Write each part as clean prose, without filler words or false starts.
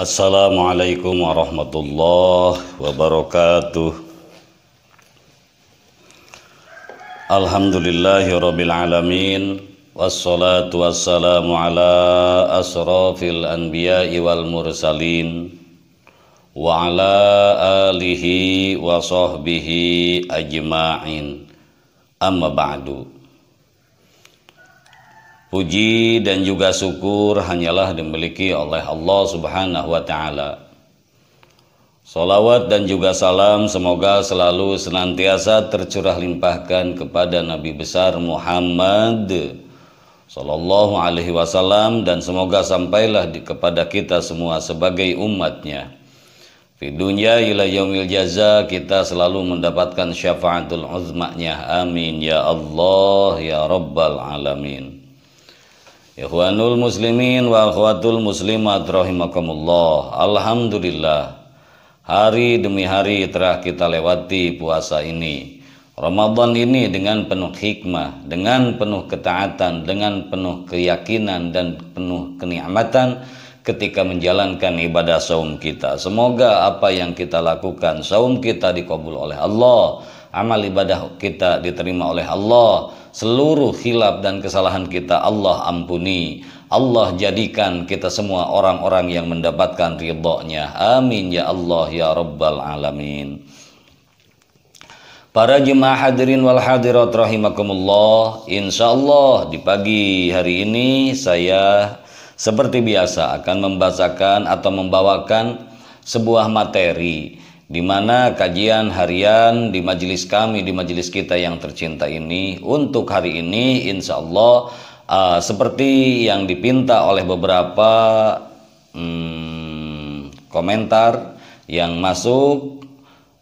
Assalamualaikum warahmatullahi wabarakatuh. Alhamdulillahirabbil alamin, wassalatu wassalamu ala asrafil anbiya'i wal mursalin wa ala alihi wa sahbihi ajma'in. Amma ba'du. Puji dan juga syukur hanyalah dimiliki oleh Allah Subhanahu wa Ta'ala. Salawat dan juga salam semoga selalu senantiasa tercurah limpahkan kepada Nabi besar Muhammad Sallallahu Alaihi Wasallam, dan semoga sampailah kepada kita semua sebagai umatnya. Fi dunya ila yaumil jaza, kita selalu mendapatkan syafaatul uzma'nya. Amin ya Allah ya Rabbal Alamin. Ikhwanul muslimin wa akhwatul muslimat rahimakumullah. Alhamdulillah, hari demi hari telah kita lewati puasa ini, Ramadan ini, dengan penuh hikmah, dengan penuh ketaatan, dengan penuh keyakinan dan penuh kenikmatan ketika menjalankan ibadah saum kita. Semoga apa yang kita lakukan, saum kita dikabul oleh Allah, amal ibadah kita diterima oleh Allah, seluruh khilaf dan kesalahan kita Allah ampuni. Allah jadikan kita semua orang-orang yang mendapatkan ridhonya. Amin ya Allah ya Rabbal Alamin. Para jemaah hadirin wal hadirat rahimakumullah, insyaallah di pagi hari ini saya seperti biasa akan membacakan atau membawakan sebuah materi di mana kajian harian di majelis kami, di majelis kita yang tercinta ini. Untuk hari ini insya Allah seperti yang dipinta oleh beberapa komentar yang masuk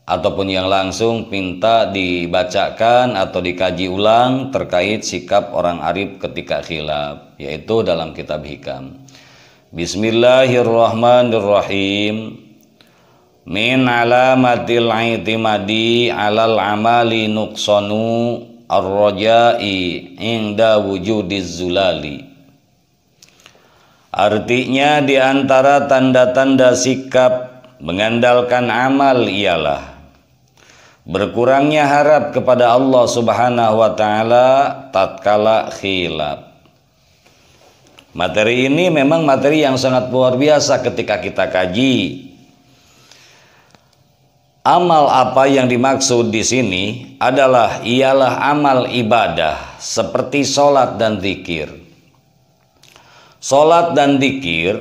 ataupun yang langsung minta dibacakan atau dikaji ulang terkait sikap orang arif ketika khilaf, yaitu dalam kitab Hikam. Bismillahirrahmanirrahim. Min alamatil i'timadi alal amali nuqsanu ar-raja'i inda wujudiz zulali. Artinya di antara tanda-tanda sikap mengandalkan amal ialah berkurangnya harap kepada Allah Subhanahu wa Ta'ala tatkala khilaf. Materi ini memang materi yang sangat luar biasa ketika kita kaji. Amal apa yang dimaksud di sini ialah amal ibadah seperti sholat dan zikir. Sholat dan zikir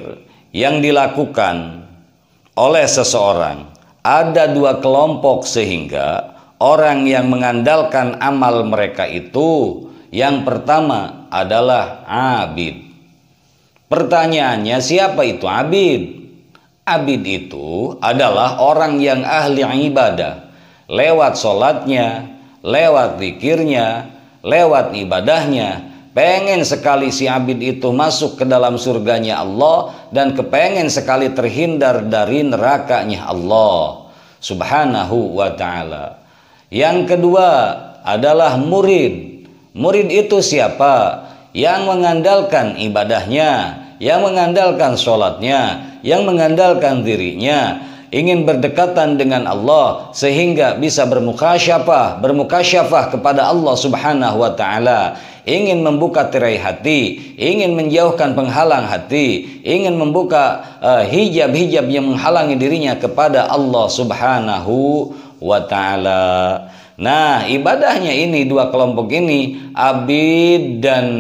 yang dilakukan oleh seseorang ada dua kelompok, sehingga orang yang mengandalkan amal mereka itu yang pertama adalah abid. Pertanyaannya, siapa itu abid? Abid itu adalah orang yang ahli ibadah, lewat sholatnya, lewat zikirnya, lewat ibadahnya. Pengen sekali si abid itu masuk ke dalam surganya Allah, dan kepengen sekali terhindar dari nerakanya Allah Subhanahu wa Ta'ala. Yang kedua adalah murid. Murid itu siapa? Yang mengandalkan ibadahnya, yang mengandalkan sholatnya, yang mengandalkan dirinya, ingin berdekatan dengan Allah sehingga bisa bermukasyafah kepada Allah Subhanahu wa Ta'ala, ingin membuka tirai hati, ingin menjauhkan penghalang hati, ingin membuka hijab-hijab yang menghalangi dirinya kepada Allah Subhanahu wa Ta'ala. Nah, ibadahnya ini, dua kelompok ini, abid dan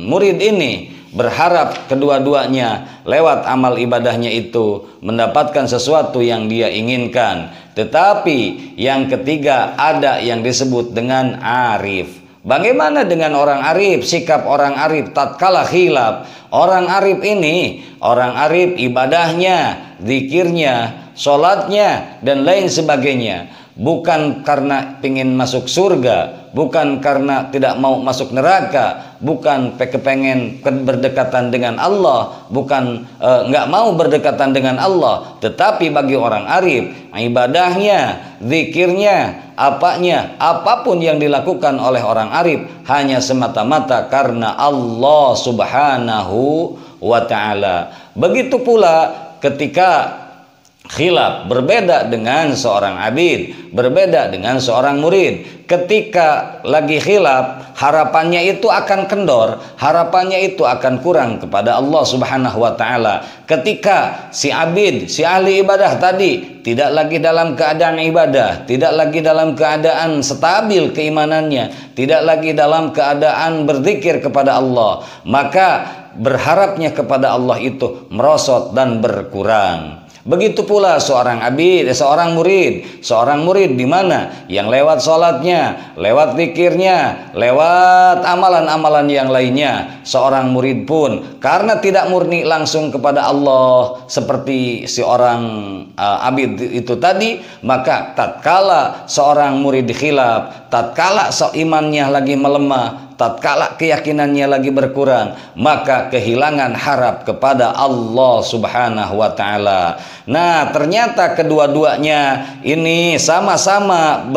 murid ini, berharap kedua-duanya lewat amal ibadahnya itu mendapatkan sesuatu yang dia inginkan. Tetapi yang ketiga ada yang disebut dengan arif. Bagaimana dengan orang arif? Sikap orang arif tatkala khilaf. Orang arif ini, orang arif ibadahnya, zikirnya, sholatnya dan lain sebagainya bukan karena ingin masuk surga, bukan karena tidak mau masuk neraka, bukan kepengen berdekatan dengan Allah, bukan nggak mau berdekatan dengan Allah. Tetapi bagi orang arif, ibadahnya, zikirnya, apapun yang dilakukan oleh orang arif hanya semata-mata karena Allah Subhanahu wa Ta'ala. Begitu pula ketika khilaf, berbeda dengan seorang abid, berbeda dengan seorang murid. Ketika lagi khilaf, harapannya itu akan kendor, harapannya itu akan kurang kepada Allah Subhanahu wa taala. Ketika si abid, si ahli ibadah tadi tidak lagi dalam keadaan ibadah, tidak lagi dalam keadaan stabil keimanannya, tidak lagi dalam keadaan berzikir kepada Allah, maka berharapnya kepada Allah itu merosot dan berkurang. Begitu pula seorang abid, seorang murid di mana yang lewat sholatnya, lewat zikirnya, lewat amalan-amalan yang lainnya, seorang murid pun karena tidak murni langsung kepada Allah seperti si orang abid itu tadi, maka tatkala seorang murid khilaf, tatkala imannya lagi melemah, tatkala keyakinannya lagi berkurang, maka kehilangan harap kepada Allah Subhanahu wa taala. Nah, ternyata kedua-duanya ini sama-sama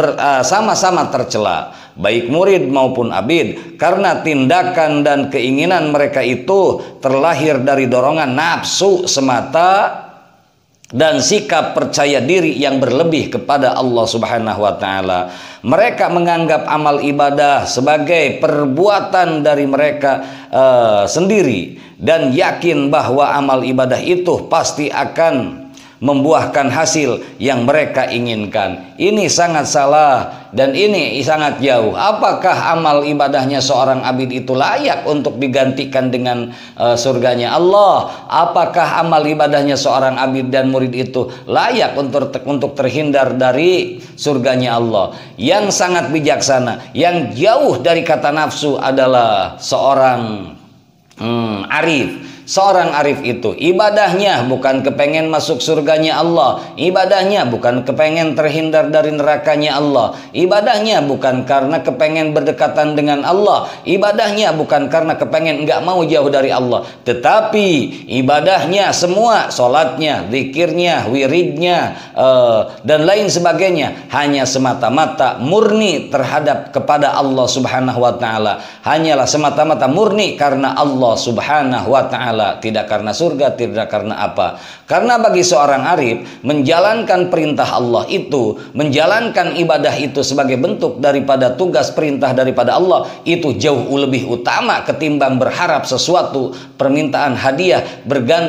tercela, baik murid maupun abid, karena tindakan dan keinginan mereka itu terlahir dari dorongan nafsu semata dan sikap percaya diri yang berlebih kepada Allah Subhanahu wa taala. Mereka menganggap amal ibadah sebagai perbuatan dari mereka sendiri dan yakin bahwa amal ibadah itu pasti akan membuahkan hasil yang mereka inginkan. Ini sangat salah dan ini sangat jauh. Apakah amal ibadahnya seorang abid itu layak untuk digantikan dengan surganya Allah? Apakah amal ibadahnya seorang abid dan murid itu layak untuk terhindar dari surganya Allah? Yang sangat bijaksana, yang jauh dari kata nafsu adalah seorang arif. Seorang arif itu ibadahnya bukan kepengen masuk surganya Allah, ibadahnya bukan kepengen terhindar dari nerakanya Allah, ibadahnya bukan karena kepengen berdekatan dengan Allah, ibadahnya bukan karena kepengen nggak mau jauh dari Allah, tetapi ibadahnya semua, sholatnya, zikirnya, wiridnya, dan lain sebagainya hanya semata-mata murni terhadap kepada Allah Subhanahu wa taala, hanyalah semata-mata murni karena Allah Subhanahu wa taala, tidak karena surga, tidak karena apa. Karena bagi seorang arif, menjalankan perintah Allah itu, menjalankan ibadah itu sebagai bentuk daripada tugas perintah daripada Allah, itu jauh lebih utama ketimbang berharap sesuatu, permintaan hadiah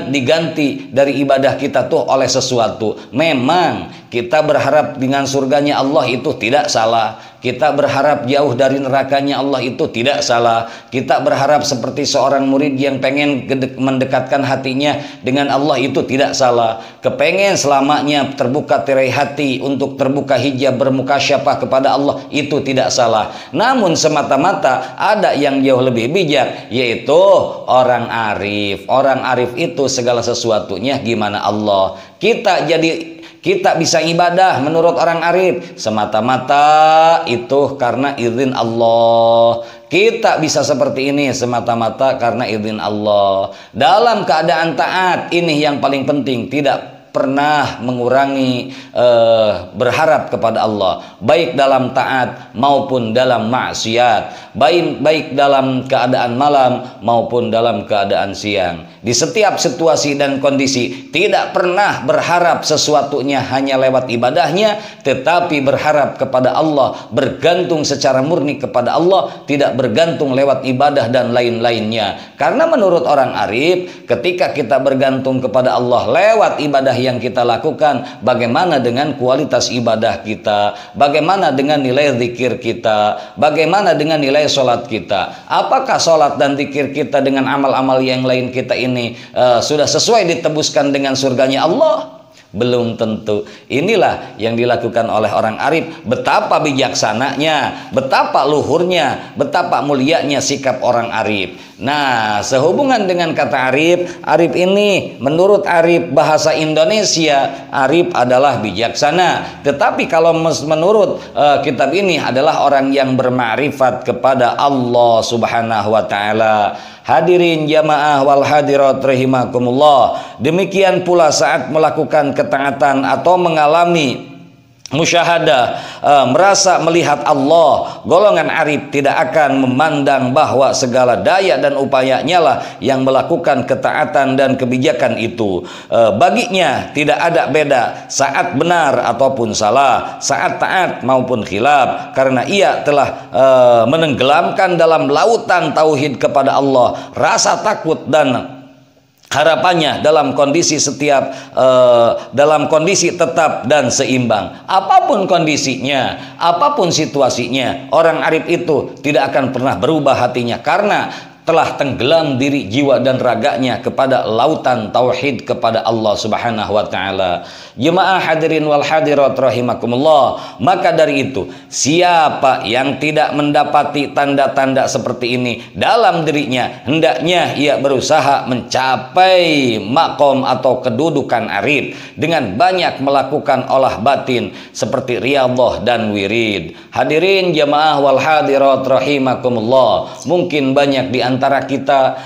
diganti dari ibadah kita tuh oleh sesuatu. Memang kita berharap dengan surganya Allah itu tidak salah, kita berharap jauh dari nerakanya Allah itu tidak salah, kita berharap seperti seorang murid yang pengen mendekatkan hatinya dengan Allah itu tidak salah, kepengen selamanya terbuka tirai hati untuk terbuka hijab bermukasyafah kepada Allah itu tidak salah. Namun semata-mata ada yang jauh lebih bijak, yaitu orang arif. Orang arif itu segala sesuatunya gimana Allah. Kita bisa ibadah menurut orang arif semata-mata itu karena izin Allah. Kita bisa seperti ini semata-mata karena izin Allah. Dalam keadaan taat, ini yang paling penting, tidak pernah mengurangi berharap kepada Allah, baik dalam taat maupun dalam maksiat, baik dalam keadaan malam maupun dalam keadaan siang. Di setiap situasi dan kondisi tidak pernah berharap sesuatunya hanya lewat ibadahnya, tetapi berharap kepada Allah, bergantung secara murni kepada Allah, tidak bergantung lewat ibadah dan lain-lainnya. Karena menurut orang arif, ketika kita bergantung kepada Allah lewat ibadah yang kita lakukan, bagaimana dengan kualitas ibadah kita, bagaimana dengan nilai zikir kita, bagaimana dengan nilai sholat kita, apakah sholat dan zikir kita dengan amal-amal yang lain kita ini sudah sesuai ditebuskan dengan surganya Allah? Belum tentu. Inilah yang dilakukan oleh orang arif. Betapa bijaksananya, betapa luhurnya, betapa mulianya sikap orang arif. Nah, sehubungan dengan kata arif, arif ini menurut arif bahasa Indonesia, arif adalah bijaksana. Tetapi kalau menurut kitab ini adalah orang yang bermakrifat kepada Allah Subhanahu wa taala. Hadirin jamaah wal hadirat rahimakumullah. Demikian pula saat melakukan ketaatan atau mengalami musyahadah, merasa melihat Allah, golongan arif tidak akan memandang bahwa segala daya dan upayanya lah yang melakukan ketaatan dan kebijakan itu. Baginya tidak ada beda saat benar ataupun salah, saat taat maupun khilaf, karena ia telah menenggelamkan dalam lautan tauhid kepada Allah rasa takut dan harapannya dalam kondisi dalam kondisi tetap dan seimbang. Apapun kondisinya, apapun situasinya, orang arif itu tidak akan pernah berubah hatinya karena telah tenggelam diri, jiwa dan raganya kepada lautan tauhid kepada Allah Subhanahu wa taala. Jemaah hadirin wal hadirat rahimakumullah, maka dari itu siapa yang tidak mendapati tanda-tanda seperti ini dalam dirinya, hendaknya ia berusaha mencapai makom atau kedudukan arif dengan banyak melakukan olah batin seperti riyadhah dan wirid. Hadirin jemaah wal hadirat rahimakumullah, mungkin banyak di antara kita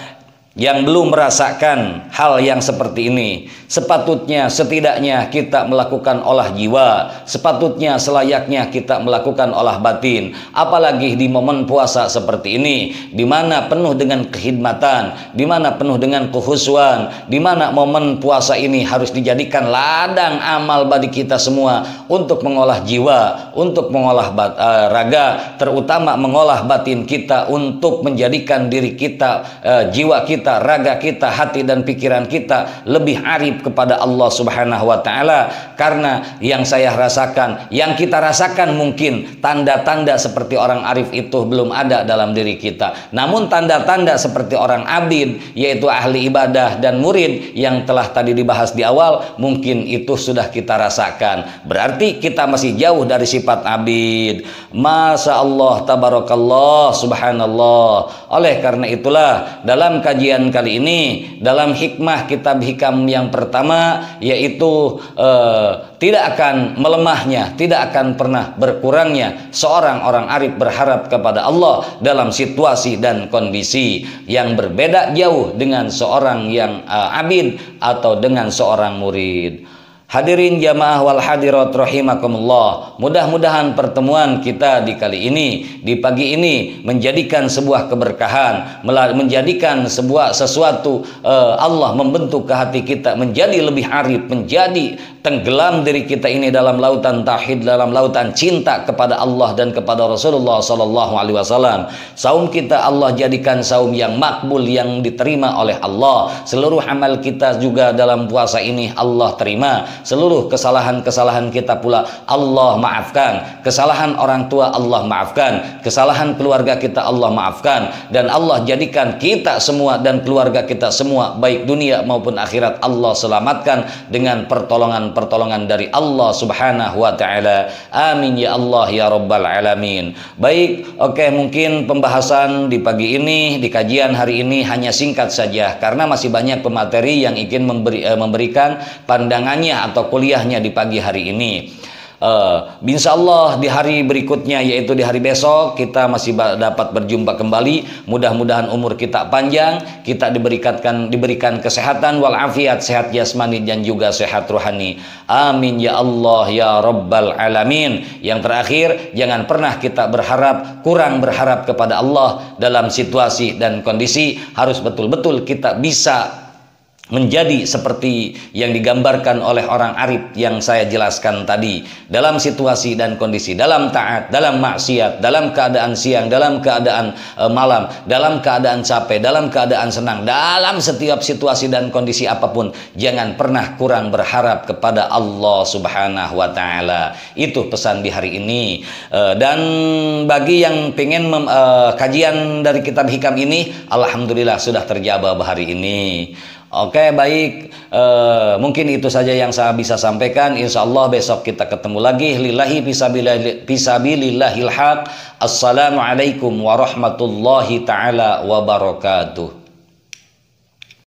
yang belum merasakan hal yang seperti ini. Sepatutnya, setidaknya kita melakukan olah jiwa, sepatutnya selayaknya kita melakukan olah batin, apalagi di momen puasa seperti ini, di mana penuh dengan kekhidmatan, di mana penuh dengan kehusuan, di mana momen puasa ini harus dijadikan ladang amal bagi kita semua untuk mengolah jiwa, untuk mengolah raga, terutama mengolah batin kita untuk menjadikan diri kita, jiwa kita, raga kita, hati dan pikiran kita lebih arif kepada Allah Subhanahu wa taala. Karena yang saya rasakan, yang kita rasakan mungkin tanda-tanda seperti orang arif itu belum ada dalam diri kita. Namun tanda-tanda seperti orang abid, yaitu ahli ibadah dan murid yang telah tadi dibahas di awal, mungkin itu sudah kita rasakan. Berarti kita masih jauh dari sifat abid. Masya Allah, tabarakallah, subhanallah. Oleh karena itulah dalam kajian kali ini, dalam hikmah kitab hikam yang pertama, yaitu tidak akan melemahnya, tidak akan pernah berkurangnya seorang orang arif berharap kepada Allah dalam situasi dan kondisi yang berbeda jauh dengan seorang yang abid atau dengan seorang murid. Hadirin jamaah wal hadirat rahimakumullah, mudah-mudahan pertemuan kita di kali ini, di pagi ini, menjadikan sebuah keberkahan, menjadikan sesuatu Allah membentuk ke hati kita menjadi lebih arif, menjadi tenggelam diri kita ini dalam lautan tauhid, dalam lautan cinta kepada Allah dan kepada Rasulullah sallallahu alaihi wasallam. Saum kita Allah jadikan saum yang makbul, yang diterima oleh Allah. Seluruh amal kita juga dalam puasa ini Allah terima. Seluruh kesalahan-kesalahan kita pula Allah maafkan. Kesalahan orang tua Allah maafkan. Kesalahan keluarga kita Allah maafkan. Dan Allah jadikan kita semua dan keluarga kita semua, baik dunia maupun akhirat, Allah selamatkan dengan pertolongan dari Allah Subhanahu wa taala. Amin ya Allah ya rabbal alamin. Baik, oke, mungkin pembahasan di pagi ini, di kajian hari ini hanya singkat saja karena masih banyak pemateri yang ingin memberikan pandangannya atau kuliahnya di pagi hari ini. Insyaallah di hari berikutnya, yaitu di hari besok, kita masih dapat berjumpa kembali. Mudah-mudahan umur kita panjang, kita diberikan kesehatan walafiat, sehat jasmani dan juga sehat rohani. Amin ya Allah ya rabbal alamin. Yang terakhir, jangan pernah kita kurang berharap kepada Allah dalam situasi dan kondisi. Harus betul-betul kita bisa menjadi seperti yang digambarkan oleh orang arif yang saya jelaskan tadi, dalam situasi dan kondisi, dalam taat, dalam maksiat, dalam keadaan siang, dalam keadaan malam, dalam keadaan capek, dalam keadaan senang, dalam setiap situasi dan kondisi apapun, jangan pernah kurang berharap kepada Allah Subhanahu wa taala. Itu pesan di hari ini. Dan bagi yang pengen kajian dari kitab hikam ini, alhamdulillah sudah terjawab hari ini. Oke, baik, mungkin itu saja yang saya bisa sampaikan. Insya Allah besok kita ketemu lagi. Lillahi fisabilillahil haq. Assalamualaikum warahmatullahi ta'ala wabarakatuh.